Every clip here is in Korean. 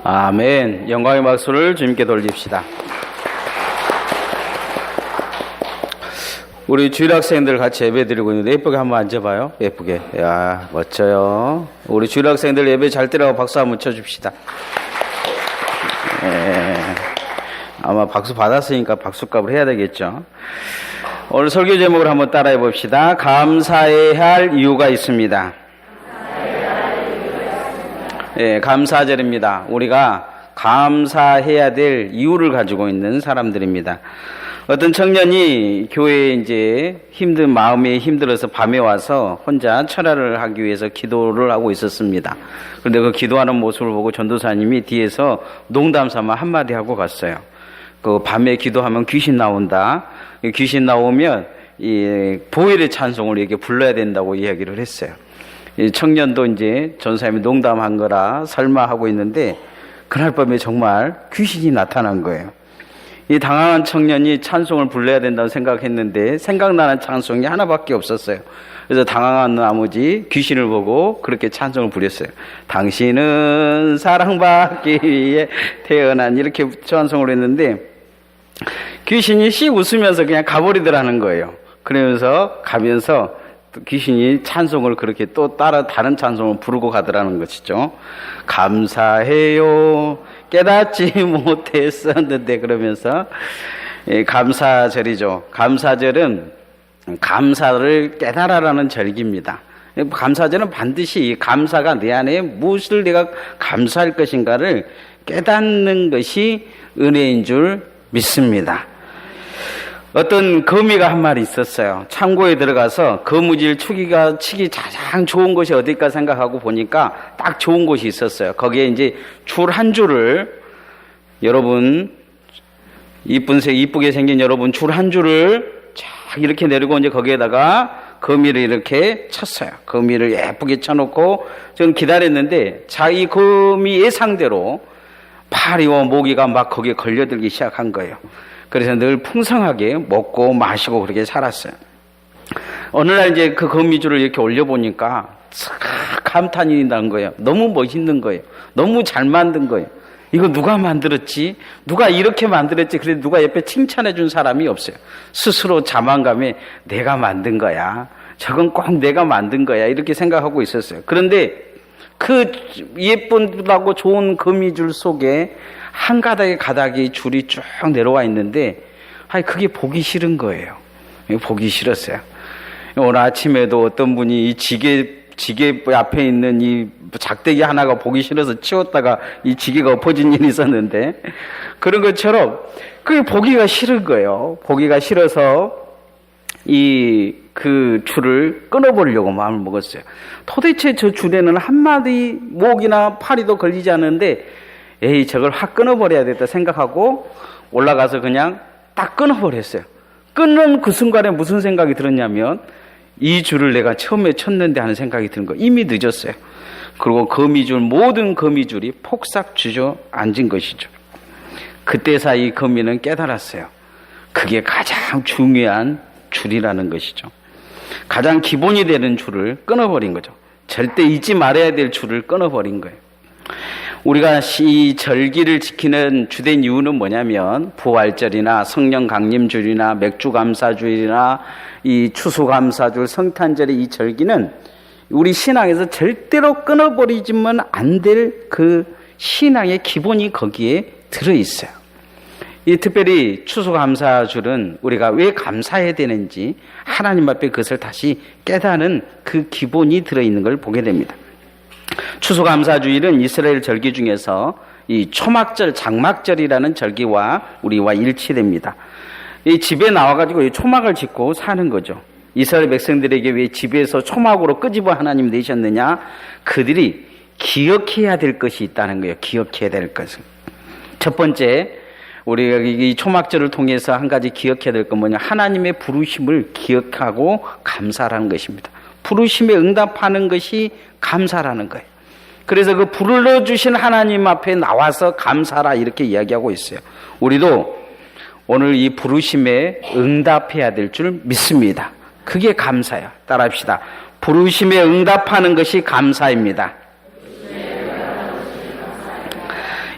아멘. 영광의 박수를 주님께 돌립시다. 우리 주일학생들 같이 예배 드리고 있는데 예쁘게 한번 앉아봐요. 예쁘게. 야, 멋져요. 우리 주일학생들 예배 잘 드리라고 박수 한번 쳐줍시다. 아마 박수 받았으니까 박수값을 해야 되겠죠. 오늘 설교 제목을 한번 따라해 봅시다. 감사해야 할 이유가 있습니다. 감사절입니다. 우리가 감사해야 될 이유를 가지고 있는 사람들입니다. 어떤 청년이 교회에 이제 마음이 힘들어서 밤에 와서 혼자 철야를 하기 위해서 기도를 하고 있었습니다. 그런데 그 기도하는 모습을 보고 전도사님이 뒤에서 농담 삼아 한마디 하고 갔어요. 그 밤에 기도하면 귀신 나온다. 귀신 나오면 이 보혈의 찬송을 이렇게 불러야 된다고 이야기를 했어요. 이 청년도 이제 전도사님이 농담한 거라 설마 하고 있는데 그날 밤에 정말 귀신이 나타난 거예요. 이 당황한 청년이 찬송을 불러야 된다고 생각했는데 생각나는 찬송이 하나밖에 없었어요. 그래서 당황한 나머지 귀신을 보고 그렇게 찬송을 부렸어요. 당신은 사랑받기 위해 태어난, 이렇게 찬송을 했는데 귀신이 씩 웃으면서 그냥 가버리더라는 거예요. 그러면서 가면서 귀신이 찬송을 그렇게 또 다른 찬송을 부르고 가더라는 것이죠. 감사해요. 깨닫지 못했었는데, 그러면서 감사절이죠. 감사절은 감사를 깨달아라는 절기입니다. 감사절은 반드시 감사가 내 안에 무엇을 내가 감사할 것인가를 깨닫는 것이 은혜인 줄 믿습니다. 어떤 거미가 한 마리 있었어요. 창고에 들어가서 거무줄 치기 가장 좋은 곳이 어딜까 생각하고 보니까 딱 좋은 곳이 있었어요. 거기에 이제 줄 한 줄을, 여러분, 이쁘게 생긴 여러분, 줄 한 줄을 쫙 이렇게 내리고 이제 거기에다가 거미를 이렇게 쳤어요. 거미를 예쁘게 쳐놓고 좀 기다렸는데, 이 거미 예상대로 파리와 모기가 막 거기에 걸려들기 시작한 거예요. 그래서 늘 풍성하게 먹고 마시고 그렇게 살았어요. 어느 날 이제 그 거미줄을 이렇게 올려보니까 감탄이 나는 거예요. 너무 멋있는 거예요. 너무 잘 만든 거예요. 이거 누가 만들었지? 누가 이렇게 만들었지? 그래도 누가 옆에 칭찬해 준 사람이 없어요. 스스로 자만감에 내가 만든 거야. 저건 꼭 내가 만든 거야. 이렇게 생각하고 있었어요. 그런데 그 예쁘다고 좋은 거미줄 속에 한 가닥이 줄이 쭉 내려와 있는데, 그게 보기 싫은 거예요. 보기 싫었어요. 오늘 아침에도 어떤 분이 이 지게 앞에 있는 이 작대기 하나가 보기 싫어서 치웠다가 이 지게가 엎어진 일이 있었는데, 그런 것처럼 그게 보기가 싫은 거예요. 보기가 싫어서 그 줄을 끊어버리려고 마음을 먹었어요. 도대체 저 줄에는 한 마디 목이나 파리도 걸리지 않는데, 저걸 확 끊어버려야 되겠다 생각하고 올라가서 그냥 딱 끊어버렸어요. 끊는 그 순간에 무슨 생각이 들었냐면, 이 줄을 내가 처음에 쳤는데 하는 생각이 드는 거예요. 이미 늦었어요. 그리고 모든 거미줄이 폭삭 주저앉은 것이죠. 그때서 이 거미는 깨달았어요. 그게 가장 중요한 줄이라는 것이죠. 가장 기본이 되는 줄을 끊어버린 거죠. 절대 잊지 말아야 될 줄을 끊어버린 거예요. 우리가 이 절기를 지키는 주된 이유는 뭐냐면, 부활절이나 성령 강림주일이나 맥주감사주일이나 이 추수감사주일, 성탄절의 이 절기는 우리 신앙에서 절대로 끊어버리지만 안 될 그 신앙의 기본이 거기에 들어있어요. 특별히 추수감사주일은 우리가 왜 감사해야 되는지 하나님 앞에 그것을 다시 깨닫는 그 기본이 들어있는 걸 보게 됩니다. 추수감사주일은 이스라엘 절기 중에서 이 초막절, 장막절이라는 절기와 우리와 일치됩니다. 이 집에 나와가지고 이 초막을 짓고 사는 거죠. 이스라엘 백성들에게 왜 집에서 초막으로 끄집어 하나님 내셨느냐? 그들이 기억해야 될 것이 있다는 거예요. 기억해야 될 것은. 첫 번째, 우리가 이 초막절을 통해서 한 가지 기억해야 될 건 뭐냐? 하나님의 부르심을 기억하고 감사라는 것입니다. 부르심에 응답하는 것이 감사라는 거예요. 그래서 그 불러주신 하나님 앞에 나와서 감사라 이렇게 이야기하고 있어요. 우리도 오늘 이 부르심에 응답해야 될 줄 믿습니다. 그게 감사야. 따라합시다. 부르심에 응답하는 것이 감사입니다.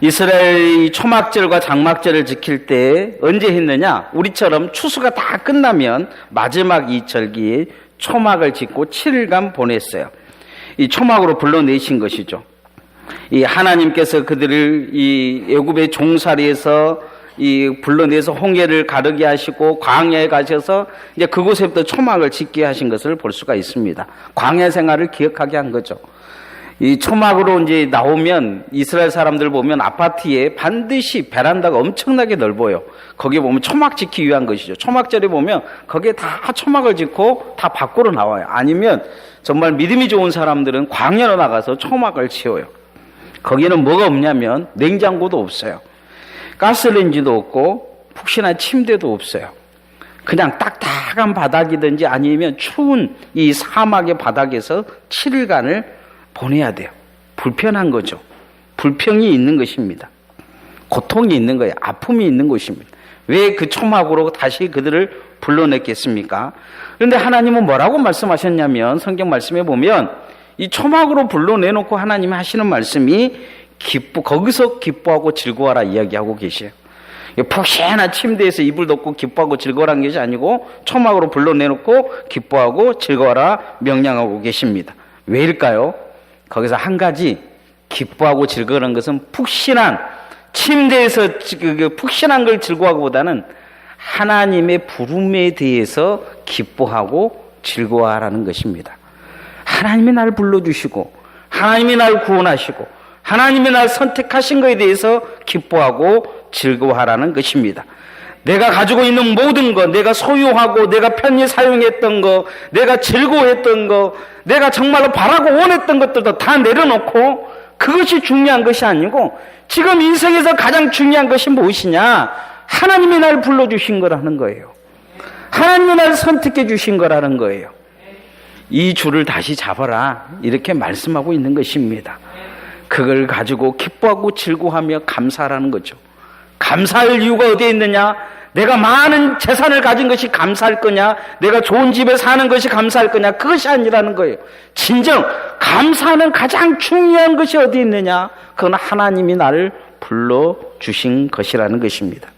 이스라엘이 초막절과 장막절을 지킬 때 언제 했느냐? 우리처럼 추수가 다 끝나면 마지막 이 절기에 초막을 짓고 7일간 보냈어요. 이 초막으로 불러내신 것이죠. 이 하나님께서 그들을 이 애굽의 종살이에서 이 불러내서 홍해를 가르게 하시고 광야에 가셔서 이제 그곳에부터 초막을 짓게 하신 것을 볼 수가 있습니다. 광야 생활을 기억하게 한 거죠. 이 초막으로 이제 나오면 이스라엘 사람들 보면 아파트에 반드시 베란다가 엄청나게 넓어요. 거기에 보면 초막 짓기 위한 것이죠. 초막절에 보면 거기에 다 초막을 짓고 다 밖으로 나와요. 아니면 정말 믿음이 좋은 사람들은 광야로 나가서 초막을 치워요. 거기는 뭐가 없냐면 냉장고도 없어요. 가스레인지도 없고 푹신한 침대도 없어요. 그냥 딱딱한 바닥이든지 아니면 추운 이 사막의 바닥에서 7일간을 보내야 돼요. 불편한 거죠. 불평이 있는 것입니다. 고통이 있는 거예요. 아픔이 있는 것입니다. 왜 그 초막으로 다시 그들을 불러냈겠습니까? 그런데 하나님은 뭐라고 말씀하셨냐면 성경 말씀에 보면 이 초막으로 불러내놓고 하나님이 하시는 말씀이 거기서 기뻐하고 즐거워하라 이야기하고 계세요. 푹신한 침대에서 이불 덮고 기뻐하고 즐거워하는 것이 아니고 초막으로 불러내놓고 기뻐하고 즐거워하라 명령하고 계십니다. 왜일까요? 거기서 한 가지 기뻐하고 즐거워하는 것은 푹신한 침대에서 푹신한 걸 즐거워하기보다는 하나님의 부름에 대해서 기뻐하고 즐거워하라는 것입니다. 하나님이 날 불러주시고 하나님이 날 구원하시고 하나님이 날 선택하신 것에 대해서 기뻐하고 즐거워하라는 것입니다. 내가 가지고 있는 모든 것, 내가 소유하고 내가 편히 사용했던 것, 내가 즐거워했던 것, 내가 정말로 바라고 원했던 것들도 다 내려놓고 그것이 중요한 것이 아니고 지금 인생에서 가장 중요한 것이 무엇이냐? 하나님이 날 불러주신 거라는 거예요. 하나님이 날 선택해 주신 거라는 거예요. 이 줄을 다시 잡아라 이렇게 말씀하고 있는 것입니다. 그걸 가지고 기뻐하고 즐거워하며 감사하라는 거죠. 감사할 이유가 어디에 있느냐? 내가 많은 재산을 가진 것이 감사할 거냐? 내가 좋은 집에 사는 것이 감사할 거냐? 그것이 아니라는 거예요. 진정 감사하는 가장 중요한 것이 어디에 있느냐? 그건 하나님이 나를 불러주신 것이라는 것입니다.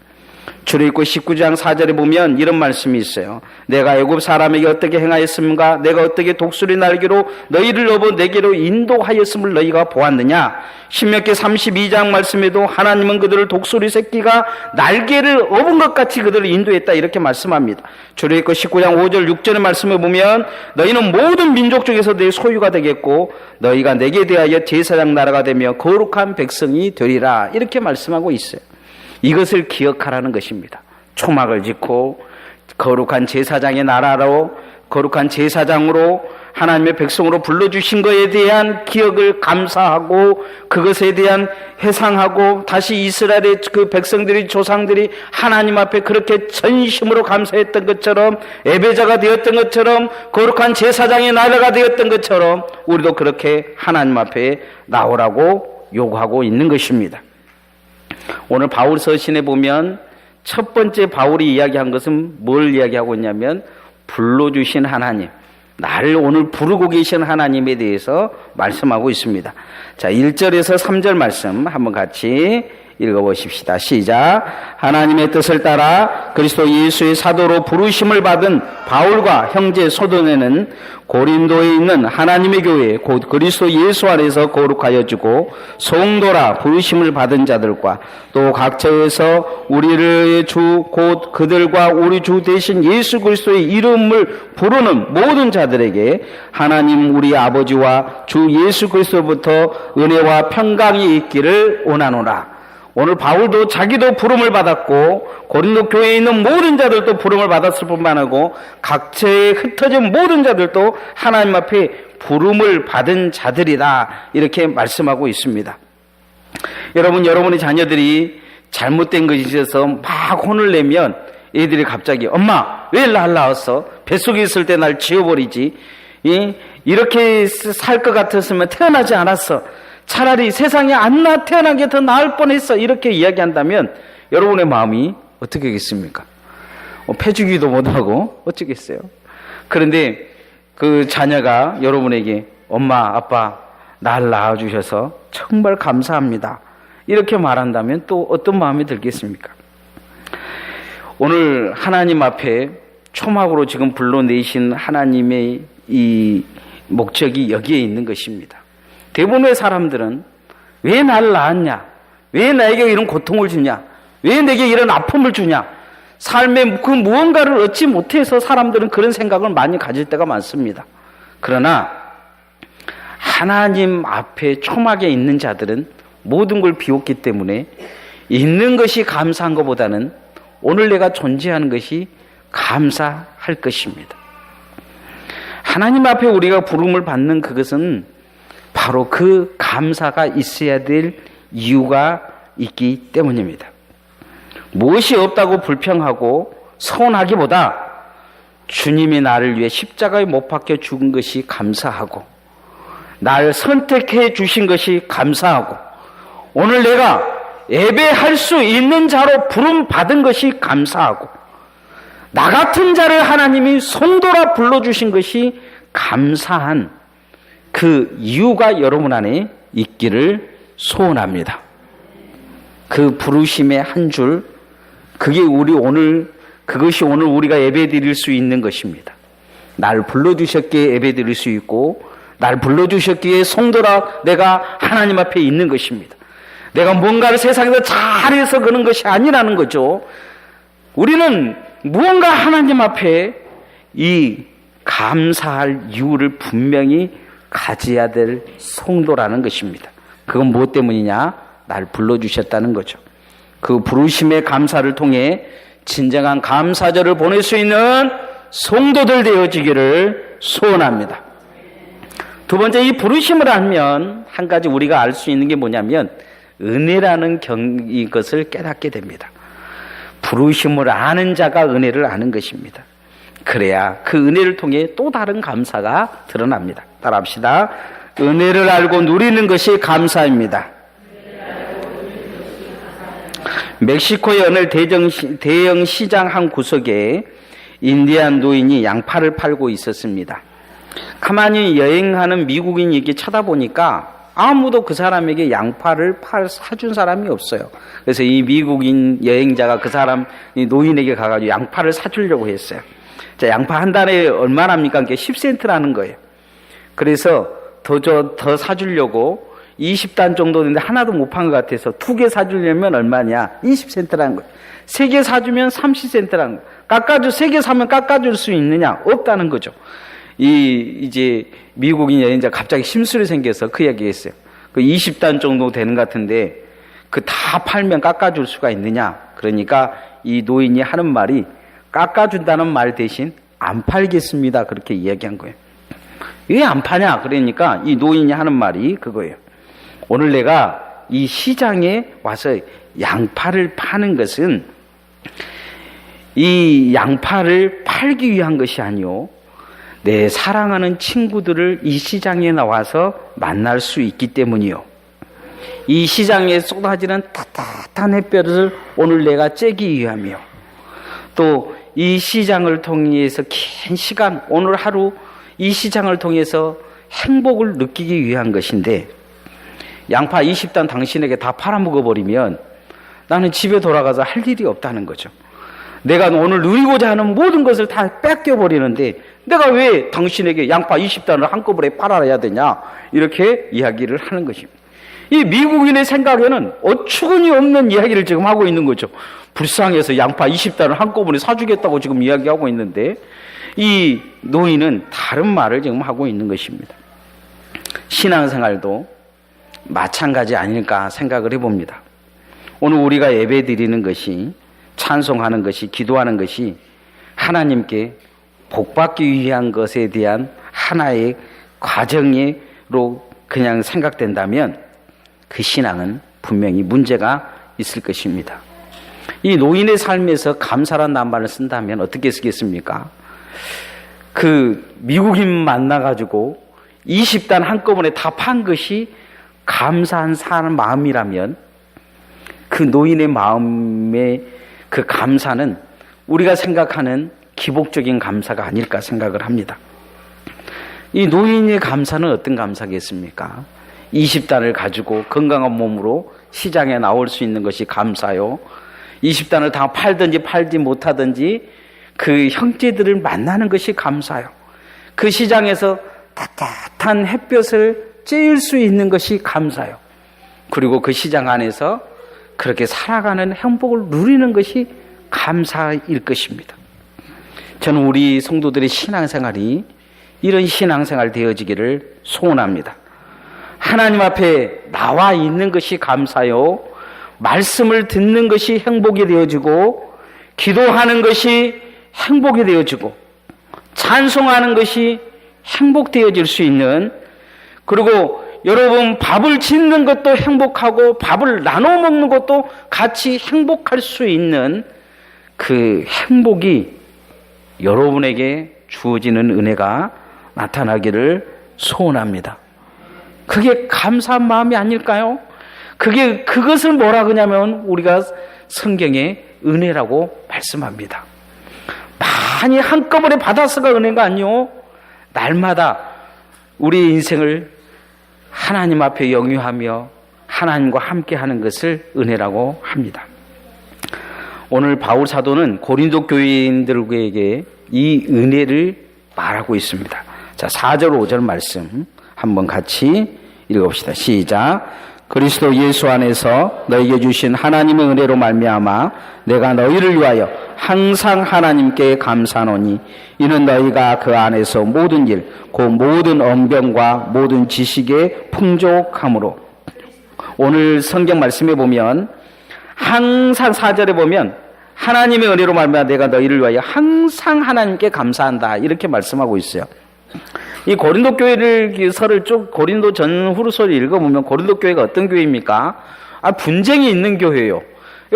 출애굽기 19장 4절에 보면 이런 말씀이 있어요. 내가 애굽 사람에게 어떻게 행하였습니까? 내가 어떻게 독수리 날개로 너희를 업어 내게로 인도하였음을 너희가 보았느냐? 신명기 32장 말씀에도 하나님은 그들을 독수리 새끼가 날개를 업은 것 같이 그들을 인도했다 이렇게 말씀합니다. 출애굽기 19장 5절 6절의 말씀에 보면 너희는 모든 민족 중에서 내 소유가 되겠고 너희가 내게 대하여 제사장 나라가 되며 거룩한 백성이 되리라 이렇게 말씀하고 있어요. 이것을 기억하라는 것입니다. 초막을 짓고 거룩한 제사장의 나라로 거룩한 제사장으로 하나님의 백성으로 불러주신 것에 대한 기억을 감사하고 그것에 대한 회상하고 다시 이스라엘의 그 백성들이 조상들이 하나님 앞에 그렇게 전심으로 감사했던 것처럼 예배자가 되었던 것처럼 거룩한 제사장의 나라가 되었던 것처럼 우리도 그렇게 하나님 앞에 나오라고 요구하고 있는 것입니다. 오늘 바울 서신에 보면 첫 번째 바울이 이야기한 것은 뭘 이야기하고 있냐면 불러주신 하나님, 나를 오늘 부르고 계신 하나님에 대해서 말씀하고 있습니다. 자, 1절에서 3절 말씀 한번 같이 읽어보십시다. 시작. 하나님의 뜻을 따라 그리스도 예수의 사도로 부르심을 받은 바울과 형제 소도네는 고린도에 있는 하나님의 교회 곧 그리스도 예수 안에서 거룩하여 주고 성도라 부르심을 받은 자들과 또 각처에서 우리를 주 곧 그들과 우리 주 대신 예수 그리스도의 이름을 부르는 모든 자들에게 하나님 우리 아버지와 주 예수 그리스도부터 은혜와 평강이 있기를 원하노라. 오늘 바울도 자기도 부름을 받았고 고린도 교회에 있는 모든 자들도 부름을 받았을 뿐만 아니고 각처에 흩어진 모든 자들도 하나님 앞에 부름을 받은 자들이다 이렇게 말씀하고 있습니다. 여러분, 여러분의 자녀들이 잘못된 것이 있어서 막 혼을 내면 애들이 갑자기 엄마 왜 날 낳았어? 뱃속에 있을 때 날 지워버리지. 이렇게 살 것 같았으면 태어나지 않았어. 차라리 세상에 안 태어난 게 더 나을 뻔했어 이렇게 이야기한다면 여러분의 마음이 어떻겠습니까? 패주기도 못하고 어쩌겠어요. 그런데 그 자녀가 여러분에게 엄마 아빠 날 낳아주셔서 정말 감사합니다 이렇게 말한다면 또 어떤 마음이 들겠습니까? 오늘 하나님 앞에 초막으로 지금 불러내신 하나님의 이 목적이 여기에 있는 것입니다. 대부분의 사람들은 왜 나를 낳았냐? 왜 나에게 이런 고통을 주냐? 왜 내게 이런 아픔을 주냐? 삶에 그 무언가를 얻지 못해서 사람들은 그런 생각을 많이 가질 때가 많습니다. 그러나 하나님 앞에 초막에 있는 자들은 모든 걸 비웠기 때문에 있는 것이 감사한 것보다는 오늘 내가 존재하는 것이 감사할 것입니다. 하나님 앞에 우리가 부름을 받는 그것은 바로 그 감사가 있어야 될 이유가 있기 때문입니다. 무엇이 없다고 불평하고 서운하기보다 주님이 나를 위해 십자가에 못 박혀 죽은 것이 감사하고 나를 선택해 주신 것이 감사하고 오늘 내가 예배할 수 있는 자로 부름 받은 것이 감사하고 나 같은 자를 하나님이 성도라 불러주신 것이 감사한 그 이유가 여러분 안에 있기를 소원합니다. 그 부르심의 한 줄, 그것이 오늘 우리가 예배 드릴 수 있는 것입니다. 날 불러주셨기에 예배 드릴 수 있고 날 불러주셨기에 성도라 내가 하나님 앞에 있는 것입니다. 내가 뭔가를 세상에서 잘해서 그런 것이 아니라는 거죠. 우리는 무언가 하나님 앞에 이 감사할 이유를 분명히 가져야 될 성도라는 것입니다. 그건 무엇 때문이냐? 날 불러주셨다는 거죠. 그 부르심의 감사를 통해 진정한 감사절을 보낼 수 있는 성도들 되어지기를 소원합니다. 두 번째, 이 부르심을 알면 한 가지 우리가 알 수 있는 게 뭐냐면 은혜라는 이것을 깨닫게 됩니다. 부르심을 아는 자가 은혜를 아는 것입니다. 그래야 그 은혜를 통해 또 다른 감사가 드러납니다. 따라합시다. 은혜를 알고 누리는 것이 감사입니다. 멕시코의 어느 대형 시장 한 구석에 인디안 노인이 양파를 팔고 있었습니다. 가만히 여행하는 미국인이 이렇게 쳐다보니까 아무도 그 사람에게 양파를 사준 사람이 없어요. 그래서 이 미국인 여행자가 그 사람, 이 노인에게 가가지고 양파를 사주려고 했어요. 자, 양파 한 달에 얼마랍니까? 그게 10센트라는 거예요. 그래서 더 사주려고 20단 정도 되는데 하나도 못 판 것 같아서 2개 사주려면 얼마냐? 20센트라는 거예요. 3개 사주면 30센트라는 거예요. 3개 사면 깎아줄 수 있느냐? 없다는 거죠. 이제 미국인 여행자 갑자기 심술이 생겨서 그 이야기 했어요. 그 20단 정도 되는 것 같은데 그 다 팔면 깎아줄 수가 있느냐? 그러니까 이 노인이 하는 말이 깎아준다는 말 대신 안 팔겠습니다. 그렇게 이야기한 거예요. 왜 안 파냐? 그러니까 이 노인이 하는 말이 그거예요. 오늘 내가 이 시장에 와서 양파를 파는 것은 이 양파를 팔기 위한 것이 아니오. 내 사랑하는 친구들을 이 시장에 나와서 만날 수 있기 때문이요. 이 시장에 쏟아지는 따뜻한 햇볕을 오늘 내가 쬐기 위함이요. 또 이 시장을 통해서 긴 시간, 오늘 하루 이 시장을 통해서 행복을 느끼기 위한 것인데 양파 20단 당신에게 다 팔아먹어버리면 나는 집에 돌아가서 할 일이 없다는 거죠. 내가 오늘 누리고자 하는 모든 것을 다 뺏겨버리는데 내가 왜 당신에게 양파 20단을 한꺼번에 팔아야 되냐? 이렇게 이야기를 하는 것입니다. 이 미국인의 생각에는 어처구니 없는 이야기를 지금 하고 있는 거죠. 불쌍해서 양파 20단을 한꺼번에 사주겠다고 지금 이야기하고 있는데 이 노인은 다른 말을 지금 하고 있는 것입니다. 신앙생활도 마찬가지 아닐까 생각을 해봅니다. 오늘 우리가 예배 드리는 것이 찬송하는 것이 기도하는 것이 하나님께 복받기 위한 것에 대한 하나의 과정으로 그냥 생각된다면 그 신앙은 분명히 문제가 있을 것입니다. 이 노인의 삶에서 감사란 낱말을 쓴다면 어떻게 쓰겠습니까? 그 미국인 만나가지고 20단 한꺼번에 다 판 것이 감사한 사람 마음이라면 그 노인의 마음의 그 감사는 우리가 생각하는 기복적인 감사가 아닐까 생각을 합니다. 이 노인의 감사는 어떤 감사겠습니까? 20단을 가지고 건강한 몸으로 시장에 나올 수 있는 것이 감사요. 20단을 다 팔든지 팔지 못하든지 그 형제들을 만나는 것이 감사요. 그 시장에서 따뜻한 햇볕을 쬐일 수 있는 것이 감사요. 그리고 그 시장 안에서 그렇게 살아가는 행복을 누리는 것이 감사일 것입니다. 저는 우리 성도들의 신앙생활이 이런 신앙생활 되어지기를 소원합니다. 하나님 앞에 나와 있는 것이 감사요. 말씀을 듣는 것이 행복이 되어지고, 기도하는 것이 행복이 되어지고, 찬송하는 것이 행복되어질 수 있는, 그리고 여러분 밥을 짓는 것도 행복하고 밥을 나눠 먹는 것도 같이 행복할 수 있는 그 행복이 여러분에게 주어지는 은혜가 나타나기를 소원합니다. 그게 감사한 마음이 아닐까요? 그것을 뭐라 그러냐면 우리가 성경에 은혜라고 말씀합니다. 많이 한꺼번에 받아서가 은혜가 아니요. 날마다 우리의 인생을 하나님 앞에 영유하며 하나님과 함께 하는 것을 은혜라고 합니다. 오늘 바울 사도는 고린도 교인들에게 이 은혜를 말하고 있습니다. 자, 4절 5절 말씀 한번 같이 읽어봅시다. 시작. 그리스도 예수 안에서 너에게 주신 하나님의 은혜로 말미암아 내가 너희를 위하여 항상 하나님께 감사하노니 이는 너희가 그 안에서 모든 일, 그 모든 언변과 모든 지식에 풍족함으로. 오늘 성경 말씀에 보면 항상 4절에 보면 하나님의 은혜로 말미암아 내가 너희를 위하여 항상 하나님께 감사한다 이렇게 말씀하고 있어요. 이 고린도 교회를 서를 쭉 고린도 전후서를 읽어보면 고린도 교회가 어떤 교회입니까? 분쟁이 있는 교회예요.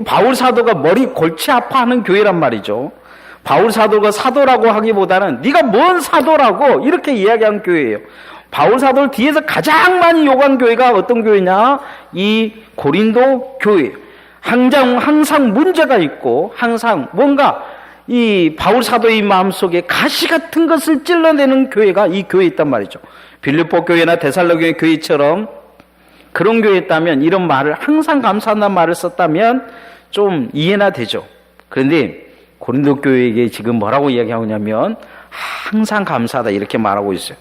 바울 사도가 머리 골치 아파하는 교회란 말이죠. 바울 사도가 사도라고 하기보다는 네가 뭔 사도라고 이렇게 이야기한 교회예요. 바울 사도를 뒤에서 가장 많이 욕한 교회가 어떤 교회냐? 이 고린도 교회. 항상 문제가 있고 항상 뭔가 이 바울 사도의 마음속에 가시 같은 것을 찔러내는 교회가 이 교회에 있단 말이죠. 빌립보 교회나 데살로니가 교회처럼 그런 교회였다면 이런 말을 항상 감사한다는 말을 썼다면 좀 이해나 되죠. 그런데 고린도 교회에게 지금 뭐라고 이야기하고 있냐면 항상 감사하다 이렇게 말하고 있어요.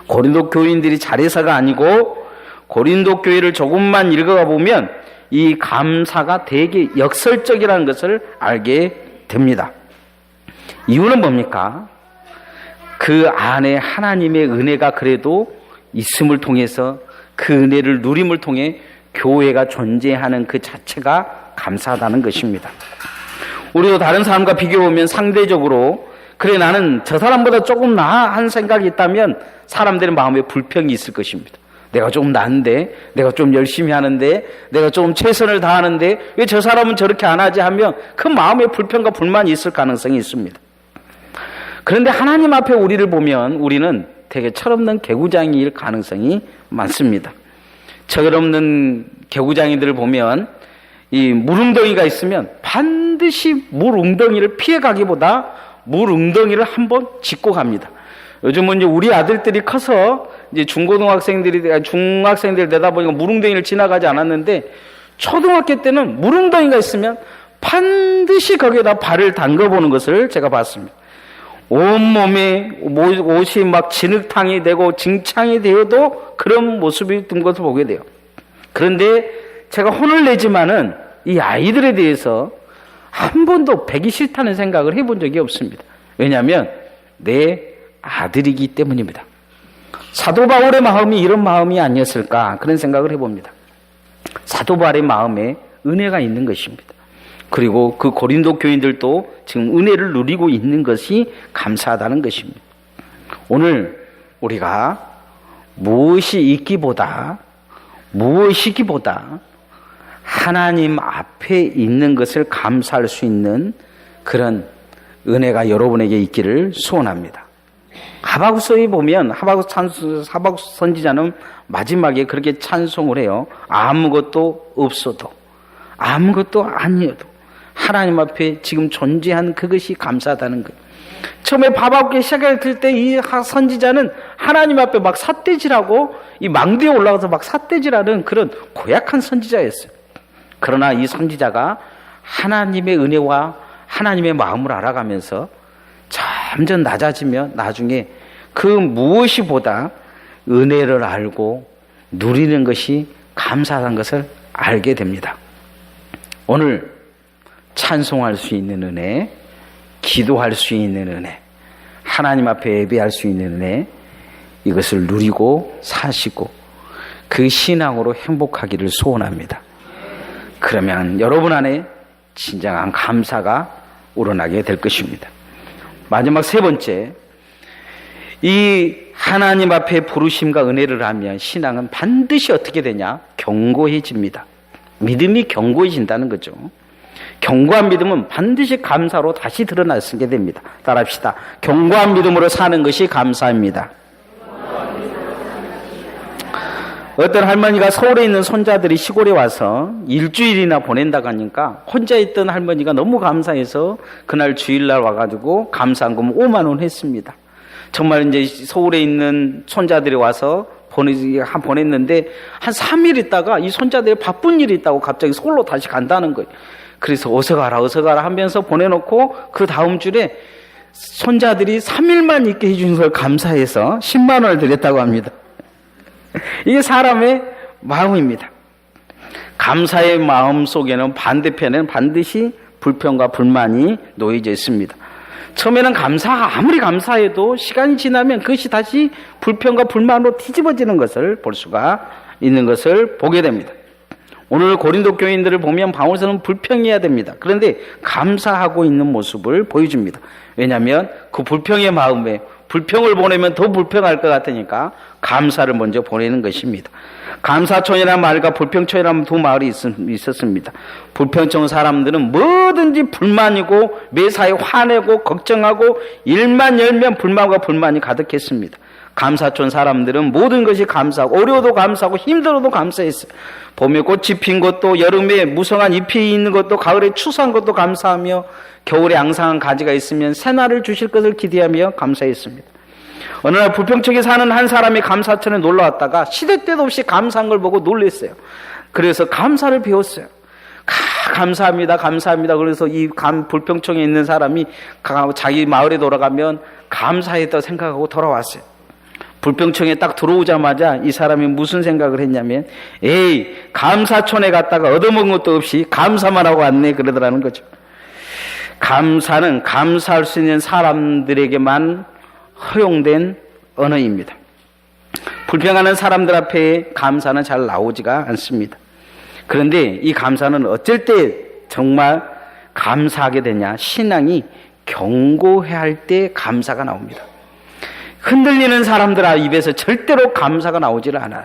고린도 교인들이 잘해서가 아니고 고린도 교회를 조금만 읽어가 보면 이 감사가 되게 역설적이라는 것을 알게 됩니다. 이유는 뭡니까? 그 안에 하나님의 은혜가 그래도 있음을 통해서 그 은혜를 누림을 통해 교회가 존재하는 그 자체가 감사하다는 것입니다. 우리도 다른 사람과 비교해보면 상대적으로 그래 나는 저 사람보다 조금 나은 생각이 있다면 사람들의 마음에 불평이 있을 것입니다. 내가 좀 나은데, 내가 좀 열심히 하는데, 내가 좀 최선을 다하는데 왜 저 사람은 저렇게 안 하지 하면 그 마음에 불평과 불만이 있을 가능성이 있습니다. 그런데 하나님 앞에 우리를 보면 우리는 되게 철없는 개구장이일 가능성이 많습니다. 철없는 개구장이들을 보면 이 물웅덩이가 있으면 반드시 물웅덩이를 피해가기보다 물웅덩이를 한번 짚고 갑니다. 요즘은 이제 우리 아들들이 커서 이제 중학생들이 되다 보니까 물웅덩이를 지나가지 않았는데 초등학교 때는 물웅덩이가 있으면 반드시 거기에다 발을 담궈보는 것을 제가 봤습니다. 온몸에 옷이 막 진흙탕이 되고 징창이 되어도 그런 모습이 든 것을 보게 돼요. 그런데 제가 혼을 내지만은 이 아이들에 대해서 한 번도 배기 싫다는 생각을 해본 적이 없습니다. 왜냐하면 내 아들이기 때문입니다. 사도 바울의 마음이 이런 마음이 아니었을까 그런 생각을 해봅니다. 사도 바울의 마음에 은혜가 있는 것입니다. 그리고 그 고린도 교인들도 지금 은혜를 누리고 있는 것이 감사하다는 것입니다. 오늘 우리가 무엇이기보다 하나님 앞에 있는 것을 감사할 수 있는 그런 은혜가 여러분에게 있기를 소원합니다. 하박국서에 보면 하박국 선지자는 마지막에 그렇게 찬송을 해요. 아무것도 없어도 아무것도 아니어도 하나님 앞에 지금 존재한 그것이 감사하다는 것. 처음에 하박국에 시작할 때 이 선지자는 하나님 앞에 막 삿대질하고 이 망대에 올라가서 막 삿대질하는 그런 고약한 선지자였어요. 그러나 이 선지자가 하나님의 은혜와 하나님의 마음을 알아가면서 점점 낮아지며 나중에 그 무엇이보다 은혜를 알고 누리는 것이 감사한 것을 알게 됩니다. 오늘 찬송할 수 있는 은혜, 기도할 수 있는 은혜, 하나님 앞에 예배할 수 있는 은혜, 이것을 누리고 사시고 그 신앙으로 행복하기를 소원합니다. 그러면 여러분 안에 진정한 감사가 우러나게 될 것입니다. 마지막 세 번째, 이 하나님 앞에 부르심과 은혜를 하면 신앙은 반드시 어떻게 되냐? 견고해집니다. 믿음이 견고해진다는 거죠. 견고한 믿음은 반드시 감사로 다시 드러나게 됩니다. 따라합시다. 견고한 믿음으로 사는 것이 감사입니다. 어떤 할머니가 서울에 있는 손자들이 시골에 와서 일주일이나 보낸다고 하니까 혼자 있던 할머니가 너무 감사해서 그날 주일날 와가지고 감사한금 5만 원 했습니다. 정말 이제 서울에 있는 손자들이 와서 보냈는데 한 3일 있다가 이 손자들이 바쁜 일이 있다고 갑자기 서울로 다시 간다는 거예요. 그래서 어서 가라 하면서 보내놓고 그 다음 주에 손자들이 3일만 있게 해준 걸 감사해서 10만 원을 드렸다고 합니다. 이게 사람의 마음입니다. 감사의 마음 속에는 반대편에는 반드시 불평과 불만이 놓여져 있습니다. 처음에는 아무리 감사해도 시간이 지나면 그것이 다시 불평과 불만으로 뒤집어지는 것을 볼 수가 있는 것을 보게 됩니다. 오늘 고린도 교인들을 보면 바울서는 불평해야 됩니다. 그런데 감사하고 있는 모습을 보여줍니다. 왜냐하면 그 불평의 마음에 불평을 보내면 더 불평할 것 같으니까 감사를 먼저 보내는 것입니다. 감사촌이라는 마을과 불평촌이라는 두 마을이 있었습니다. 불평촌 사람들은 뭐든지 불만이고 매사에 화내고 걱정하고 일만 열면 불만과 불만이 가득했습니다. 감사촌 사람들은 모든 것이 감사하고 어려워도 감사하고 힘들어도 감사했어요. 봄에 꽃이 핀 것도, 여름에 무성한 잎이 있는 것도, 가을에 추수한 것도 감사하며 겨울에 앙상한 가지가 있으면 새날을 주실 것을 기대하며 감사했습니다. 어느 날 불평촌에 사는 한 사람이 감사촌에 놀러왔다가 시대 때도 없이 감사한 걸 보고 놀랐어요. 그래서 감사를 배웠어요. 감사합니다. 그래서 이 불평촌에 있는 사람이 자기 마을에 돌아가면 감사했다고 생각하고 돌아왔어요. 불평청에 딱 들어오자마자 이 사람이 무슨 생각을 했냐면, 에이, 감사촌에 갔다가 얻어먹은 것도 없이 감사만 하고 왔네, 그러더라는 거죠. 감사는 감사할 수 있는 사람들에게만 허용된 언어입니다. 불평하는 사람들 앞에 감사는 잘 나오지가 않습니다. 그런데 이 감사는 어쩔 때 정말 감사하게 되냐? 신앙이 견고해야 할 때 감사가 나옵니다. 흔들리는 사람들 입에서 절대로 감사가 나오질 않아요.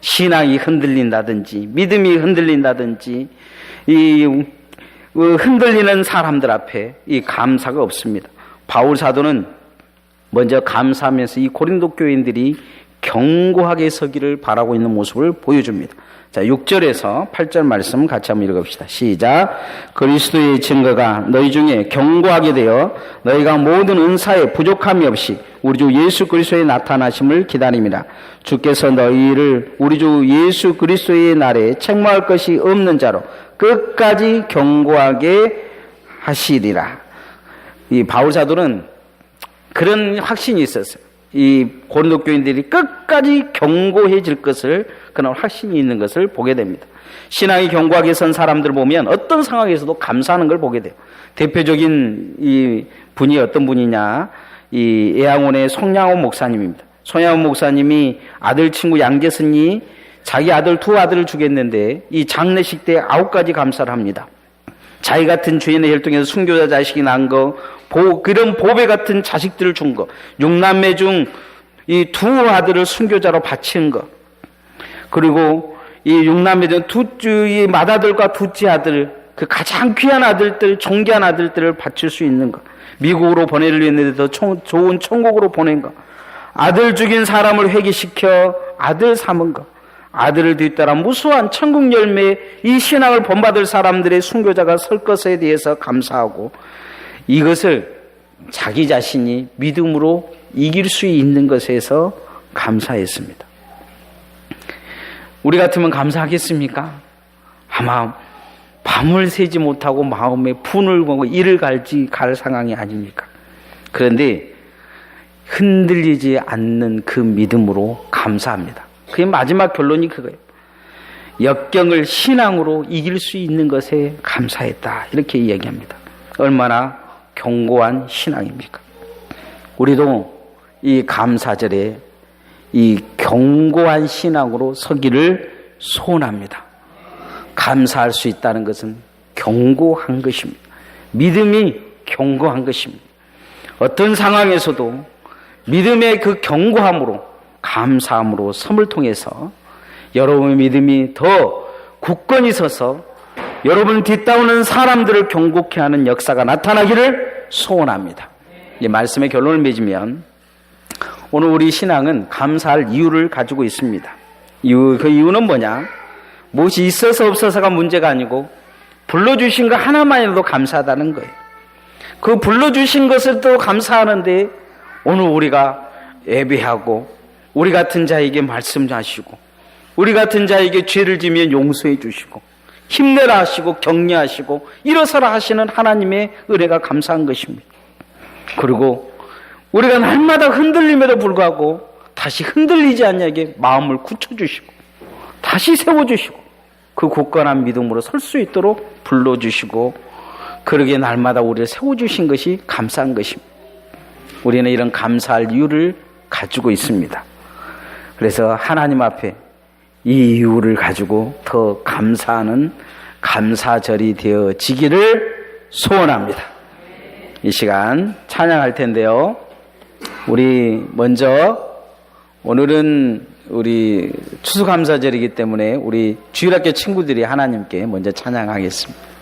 신앙이 흔들린다든지 믿음이 흔들린다든지 이 흔들리는 사람들 앞에 이 감사가 없습니다. 바울 사도는 먼저 감사하면서 이 고린도 교인들이 견고하게 서기를 바라고 있는 모습을 보여줍니다. 자, 6절에서 8절 말씀 같이 한번 읽읍시다. 시작. 그리스도의 증거가 너희 중에 견고하게 되어 너희가 모든 은사에 부족함이 없이 우리 주 예수 그리스도의 나타나심을 기다립니다. 주께서 너희를 우리 주 예수 그리스도의 날에 책망할 것이 없는 자로 끝까지 견고하게 하시리라. 이 바울 사도는 그런 확신이 있었어요. 이 고린도 교인들이 끝까지 견고해질 것을, 그런 확신이 있는 것을 보게 됩니다. 신앙이 견고하게 선 사람들을 보면 어떤 상황에서도 감사하는 걸 보게 돼요. 대표적인 이 분이 어떤 분이냐, 이 애양원의 송양호 목사님입니다. 송양호 목사님이 아들 친구 양재선이 자기 아들 두 아들을 주겠는데 이 장례식 때 9가지 감사를 합니다. 자기 같은 주인의 혈통에서 순교자 자식이 난 거, 그런 보배 같은 자식들을 준 거, 6남매 중 이 두 아들을 순교자로 바친 거, 그리고 이 6남매 중 이 맏아들과 둘째 아들, 그 가장 귀한 아들들, 존귀한 아들들을 바칠 수 있는 거, 미국으로 보내려 했는데 더 좋은 천국으로 보낸 거, 아들 죽인 사람을 회개시켜 아들 삼은 거, 아들을 뒤따라 무수한 천국 열매, 이 신앙을 본받을 사람들의 순교자가 설 것에 대해서 감사하고, 이것을 자기 자신이 믿음으로 이길 수 있는 것에서 감사했습니다. 우리 같으면 감사하겠습니까? 아마 밤을 새지 못하고 마음에 분을 거고 이를 갈 상황이 아닙니까? 그런데 흔들리지 않는 그 믿음으로 감사합니다. 그게 마지막 결론이 그거예요. 역경을 신앙으로 이길 수 있는 것에 감사했다. 이렇게 이야기합니다. 얼마나 견고한 신앙입니까? 우리도 이 감사절에 이 견고한 신앙으로 서기를 소원합니다. 감사할 수 있다는 것은 견고한 것입니다. 믿음이 견고한 것입니다. 어떤 상황에서도 믿음의 그 견고함으로 감사함으로 섬을 통해서 여러분의 믿음이 더 굳건히 서서 여러분 뒤따오는 사람들을 견고케 하는 역사가 나타나기를 소원합니다. 이 말씀의 결론을 맺으면 오늘 우리 신앙은 감사할 이유를 가지고 있습니다. 그 이유는 뭐냐? 무엇이 있어서 없어서가 문제가 아니고 불러주신 것 하나만이라도 감사하다는 거예요. 그 불러주신 것을 또 감사하는데 오늘 우리가 예배하고 우리 같은 자에게 말씀하시고 우리 같은 자에게 죄를 지면 용서해 주시고 힘내라 하시고 격려하시고 일어서라 하시는 하나님의 은혜가 감사한 것입니다. 그리고 우리가 날마다 흔들림에도 불구하고 다시 흔들리지 않냐게 마음을 굳혀주시고 다시 세워주시고 그 굳건한 믿음으로 설 수 있도록 불러주시고 그러게 날마다 우리를 세워주신 것이 감사한 것입니다. 우리는 이런 감사할 이유를 가지고 있습니다. 그래서 하나님 앞에 이 이유를 가지고 더 감사하는 감사절이 되어지기를 소원합니다. 이 시간 찬양할 텐데요. 우리 먼저 오늘은 우리 추수감사절이기 때문에 우리 주일학교 친구들이 하나님께 먼저 찬양하겠습니다.